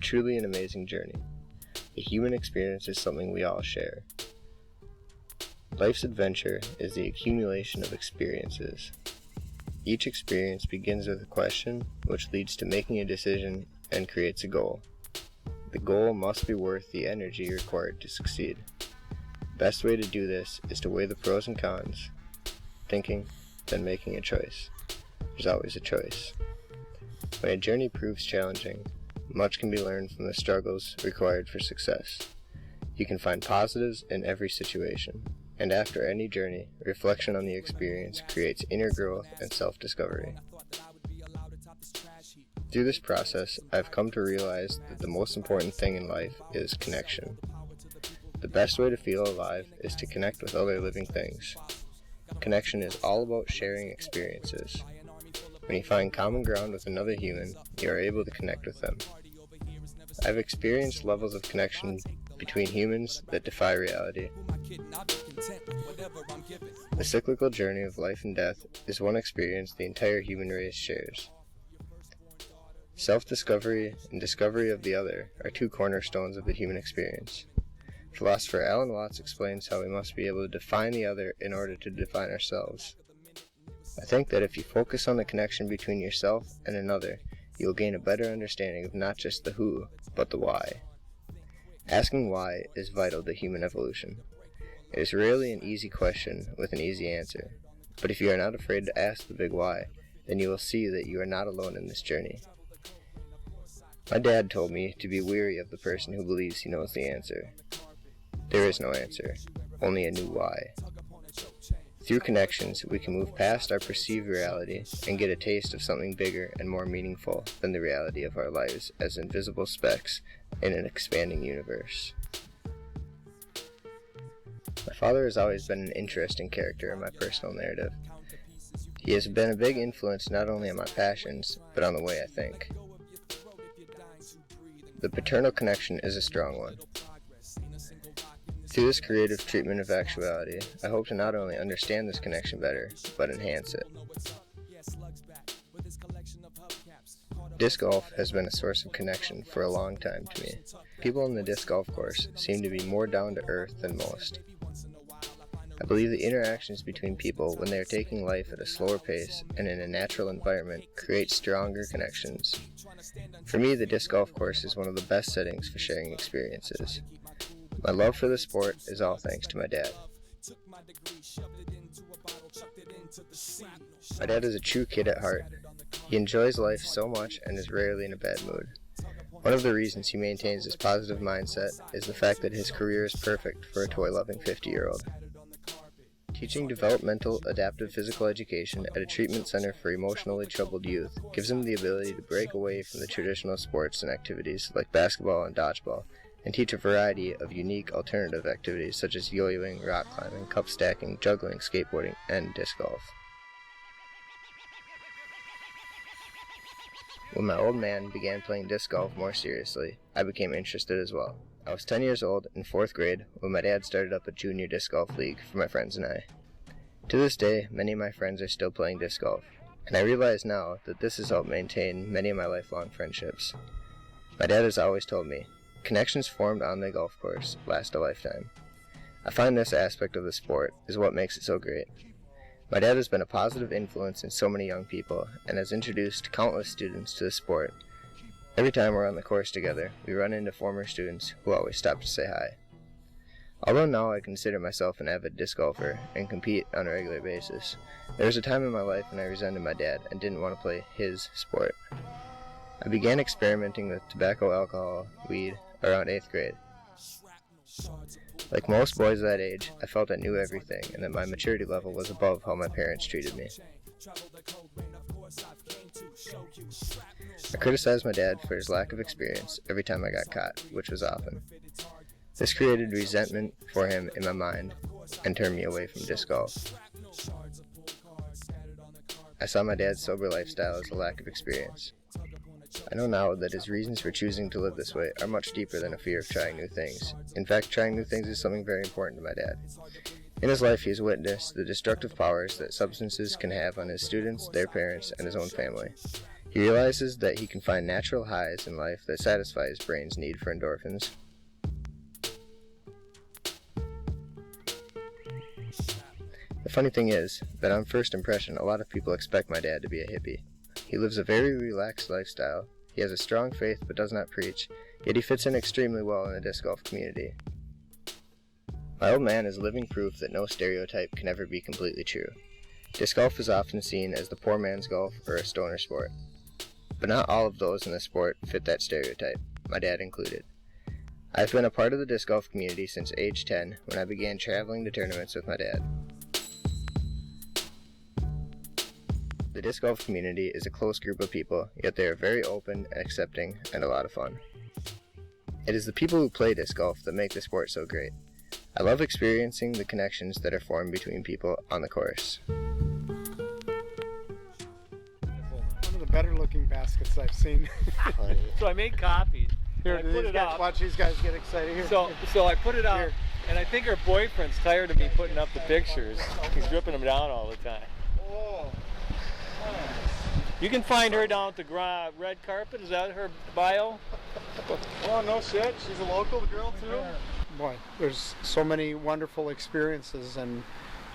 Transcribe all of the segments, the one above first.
truly an amazing journey. The human experience is something we all share. Life's adventure is the accumulation of experiences. Each experience begins with a question, which leads to making a decision and creates a goal. The goal must be worth the energy required to succeed. The best way to do this is to weigh the pros and cons, thinking, then making a choice. There's always a choice. When a journey proves challenging, much can be learned from the struggles required for success. You can find positives in every situation, and after any journey, reflection on the experience creates inner growth and self-discovery. Through this process, I've come to realize that the most important thing in life is connection. The best way to feel alive is to connect with other living things. Connection is all about sharing experiences. When you find common ground with another human, you are able to connect with them. I've experienced levels of connection between humans that defy reality. The cyclical journey of life and death is one experience the entire human race shares. Self-discovery and discovery of the other are two cornerstones of the human experience. Philosopher Alan Watts explains how we must be able to define the other in order to define ourselves. I think that if you focus on the connection between yourself and another, you will gain a better understanding of not just the who, but the why. Asking why is vital to human evolution. It is rarely an easy question with an easy answer, but if you are not afraid to ask the big why, then you will see that you are not alone in this journey. My dad told me to be weary of the person who believes he knows the answer. There is no answer, only a new why. Through connections, we can move past our perceived reality and get a taste of something bigger and more meaningful than the reality of our lives as invisible specks in an expanding universe. My father has always been an interesting character in my personal narrative. He has been a big influence not only on my passions, but on the way I think. The paternal connection is a strong one. Through this creative treatment of actuality, I hope to not only understand this connection better, but enhance it. Disc golf has been a source of connection for a long time to me. People in the disc golf course seem to be more down to earth than most. I believe the interactions between people when they are taking life at a slower pace and in a natural environment create stronger connections. For me, the disc golf course is one of the best settings for sharing experiences. My love for the sport is all thanks to my dad. My dad is a true kid at heart. He enjoys life so much and is rarely in a bad mood. One of the reasons he maintains this positive mindset is the fact that his career is perfect for a toy-loving 50-year-old. Teaching developmental adaptive physical education at a treatment center for emotionally troubled youth gives him the ability to break away from the traditional sports and activities like basketball and dodgeball, and teach a variety of unique alternative activities such as yo-yoing, rock climbing, cup stacking, juggling, skateboarding, and disc golf. When my old man began playing disc golf more seriously, I became interested as well. I was 10 years old in 4th grade when my dad started up a junior disc golf league for my friends and I. To this day, many of my friends are still playing disc golf, and I realize now that this has helped maintain many of my lifelong friendships. My dad has always told me, connections formed on the golf course last a lifetime. I find this aspect of the sport is what makes it so great. My dad has been a positive influence in so many young people and has introduced countless students to the sport. Every time we're on the course together, we run into former students who always stop to say hi. Although now I consider myself an avid disc golfer and compete on a regular basis, there was a time in my life when I resented my dad and didn't want to play his sport. I began experimenting with tobacco, alcohol, weed around 8th grade. Like most boys that age, I felt I knew everything and that my maturity level was above how my parents treated me. I criticized my dad for his lack of experience every time I got caught, which was often. This created resentment for him in my mind and turned me away from disc golf. I saw my dad's sober lifestyle as a lack of experience. I know now that his reasons for choosing to live this way are much deeper than a fear of trying new things. In fact, trying new things is something very important to my dad. In his life, he has witnessed the destructive powers that substances can have on his students, their parents, and his own family. He realizes that he can find natural highs in life that satisfy his brain's need for endorphins. The funny thing is that on first impression, a lot of people expect my dad to be a hippie. He lives a very relaxed lifestyle. He has a strong faith but does not preach, yet he fits in extremely well in the disc golf community. My old man is living proof that no stereotype can ever be completely true. Disc golf is often seen as the poor man's golf or a stoner sport. But not all of those in the sport fit that stereotype, my dad included. I've been a part of the disc golf community since age 10 when I began traveling to tournaments with my dad. The disc golf community is a close group of people, yet they are very open and accepting and a lot of fun. It is the people who play disc golf that make the sport so great. I love experiencing the connections that are formed between people on the course. One of the better looking baskets I've seen. So I made copies. Here, I put it up. Watch these guys get excited here. So I put it up, Here. and I think her boyfriend's tired of me putting up the pictures. He's ripping them down all the time. Oh. You can find her down at the red carpet. Is that her bio? Oh, no shit. She's a local girl too. Boy, there's so many wonderful experiences, and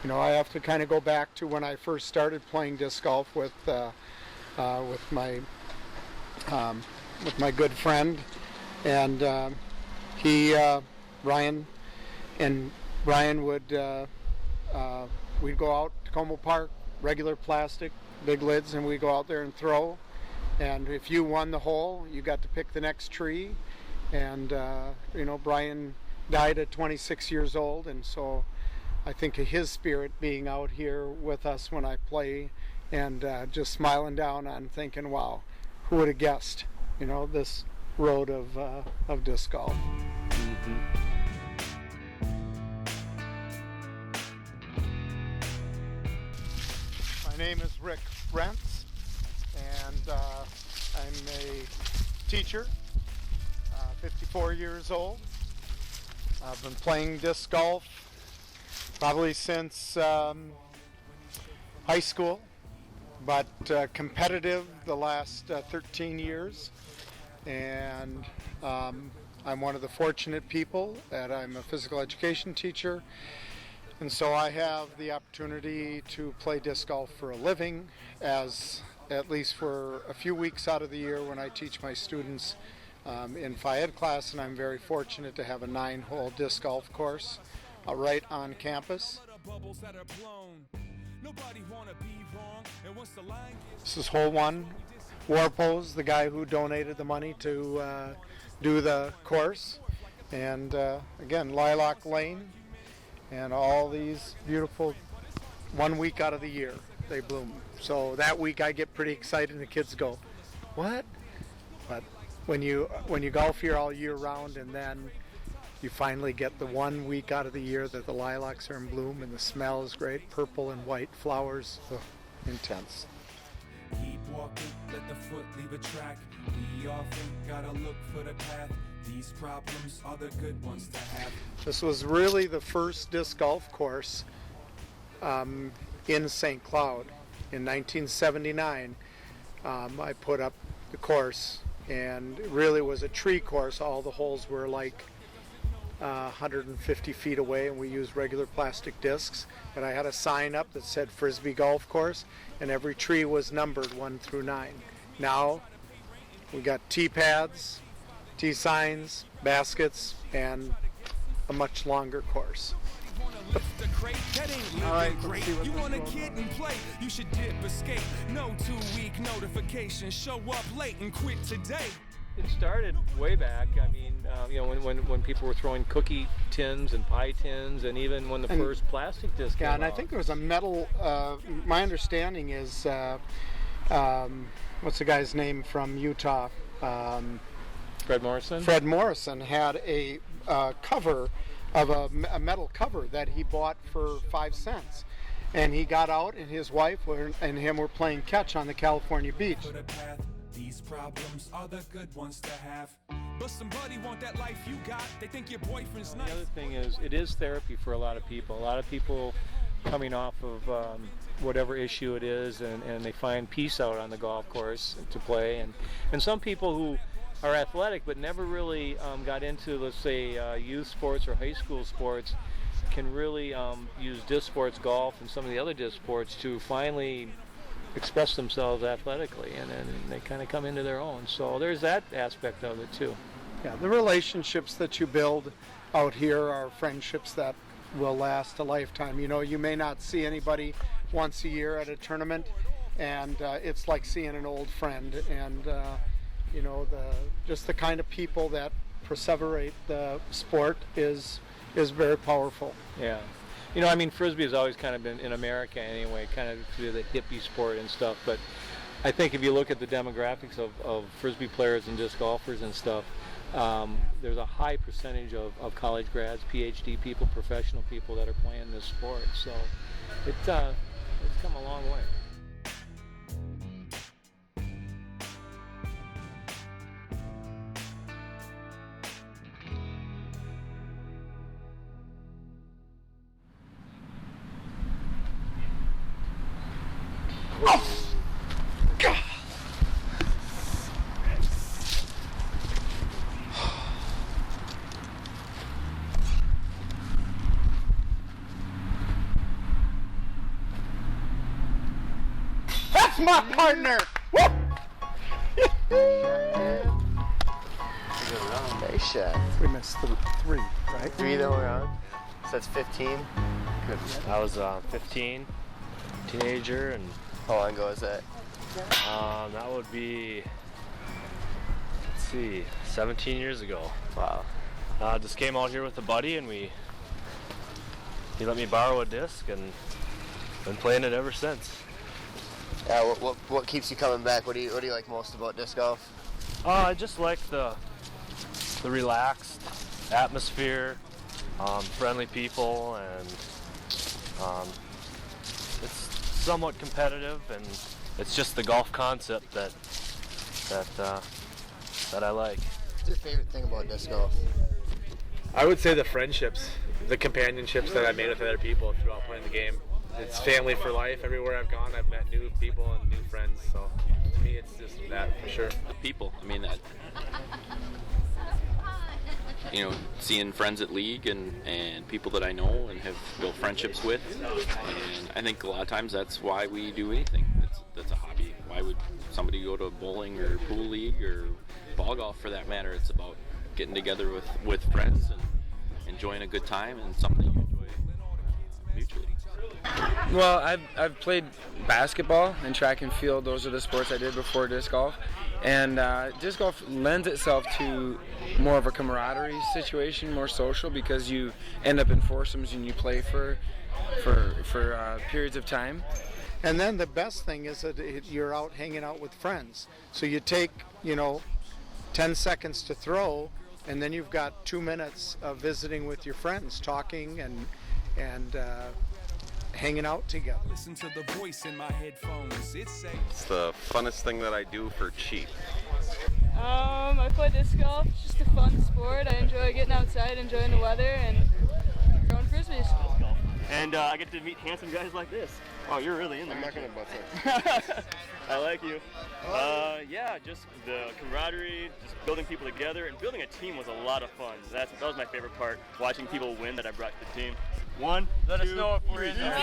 you know, I have to kind of go back to when I first started playing disc golf with my good friend, and Brian, and Brian would we'd go out to Como Park, regular plastic, big lids, and we'd go out there and throw. And if you won the hole, you got to pick the next tree. And you know, Brian died at 26 years old, and so I think of his spirit being out here with us when I play, and just smiling down on thinking, wow, who would have guessed, you know, this road of disc golf. My name is Rick Brentz, and I'm a teacher, 54 years old. I've been playing disc golf probably since high school, but competitive the last 13 years. And I'm one of the fortunate people that I'm a physical education teacher, and so I have the opportunity to play disc golf for a living, as at least for a few weeks out of the year when I teach my students in Phi Ed class, and I'm very fortunate to have a 9-hole disc golf course right on campus. This is hole 1, Warpose, the guy who donated the money to do the course, and again, Lilac Lane, and all these beautiful 1 week out of the year they bloom. So that week I get pretty excited and the kids go, what? But when you golf here all year round, and then you finally get the 1 week out of the year that the lilacs are in bloom and the smell is great, purple and white flowers, intense. Keep walking, let the foot leave a track. We often gotta look for the path. These problems are the good ones to have. This was really the first disc golf course in St. Cloud. In 1979, I put up the course, and it really was a tree course. All the holes were like 150 feet away, and we used regular plastic discs. But I had a sign up that said Frisbee Golf Course, and every tree was numbered 1 through 9. Now we got tee pads, tee signs, baskets, and a much longer course. All right, let's see what you this wanna goes get on. and play, you should dip, escape. No 2-week notification, show up late and quit today. It started way back. I mean, you know, when people were throwing cookie tins and pie tins, and even when the first plastic disc came Yeah, and I out. think there was a metal, my understanding is, what's the guy's name from Utah? Fred Morrison. Fred Morrison had a cover of a metal cover that he bought for 5 cents. And he got out, and his wife and him were playing catch on the California beach. For the path, these problems are the good ones to have. But somebody want that life you got. They think your boyfriend's nice. The other thing is, it is therapy for a lot of people. A lot of people coming off of whatever issue it is, and they find peace out on the golf course to play. And some people who are athletic but never really got into, let's say, youth sports or high school sports, can really use disc sports, golf, and some of the other disc sports to finally express themselves athletically, and they kind of come into their own. So there's that aspect of it too. Yeah, the relationships that you build out here are friendships that will last a lifetime. You know, you may not see anybody once a year at a tournament, and it's like seeing an old friend. And you know, just the kind of people that perseverate the sport is very powerful. Yeah. You know, I mean, Frisbee has always kind of been, in America anyway, kind of the hippie sport and stuff. But I think if you look at the demographics of Frisbee players and disc golfers and stuff, there's a high percentage of college grads, PhD people, professional people that are playing this sport. So it's come a long way. That's my partner! Woo! Nice shot. We missed three, right? 3 that were on. So that's 15. Good. I was 15, teenager, and How long ago was that? that would be, let's see, 17 years ago. Wow. Just came out here with a buddy, and he let me borrow a disc, and been playing it ever since. Yeah. What keeps you coming back? What do you like most about disc golf? I just like the relaxed atmosphere, friendly people, and it's somewhat competitive, and it's just the golf concept that I like. What's your favorite thing about disc golf? I would say the friendships, the companionships that I made with other people throughout playing the game. It's family for life. Everywhere I've gone, I've met new people and new friends. So to me, it's just that for sure. The people. I mean, that, you know, seeing friends at league and people that I know and have built friendships with. And I think a lot of times that's why we do anything. That's a hobby. Why would somebody go to bowling or pool league or ball golf for that matter? It's about getting together with friends and enjoying a good time and something you enjoy mutually. Well, I've played basketball and track and field. Those are the sports I did before disc golf. And disc golf lends itself to more of a camaraderie situation, more social, because you end up in foursomes and you play for periods of time. And then the best thing is that you're out hanging out with friends. So you take, 10 seconds to throw, and then you've got 2 minutes of visiting with your friends, talking and hanging out together. Listen to the voice in my headphones. It's the funnest thing that I do for cheap. I play disc golf. It's just a fun sport. I enjoy getting outside, enjoying the weather, and throwing frisbees. And I get to meet handsome guys like this. Oh, you're really in there. I'm not gonna bust it. I like you. Yeah, just the camaraderie, just building people together, and building a team was a lot of fun. That was my favorite part, watching people win that I brought to the team. One, let us know if we're in there.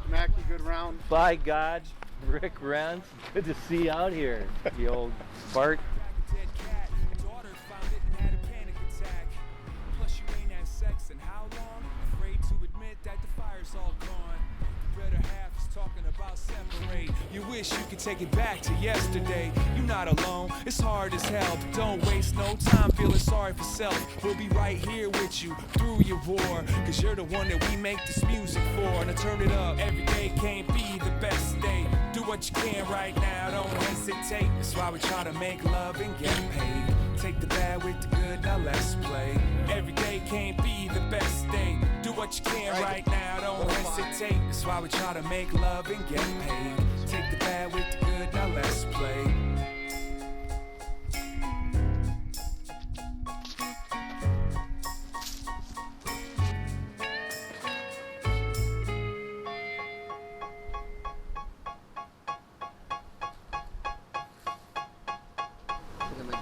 Mackie, good round. By God, Rick Rance, good to see you out here, the old fart. daughter found it and had a panic attack. Plus you ain't had sex in how long? Afraid to admit that the fire's all gone. The better half is talking about separate. You wish you could take it back to yesterday. You're not alone, it's hard as hell, but don't waste no time feeling sorry for self. We'll be right here with you through your war, cause you're the one that we make this music for. Now turn it up, every day can't be the best day. Do what you can right now, don't hesitate. That's why we try to make love and get paid. Take the bad with the good, now let's play. Every day can't be the best day. Do what you can right now, don't hesitate. That's why we try to make love and get paid. Take the bad with the good, now let's play.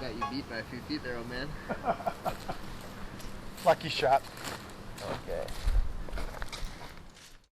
got you beat by a few feet there, old man. Lucky shot.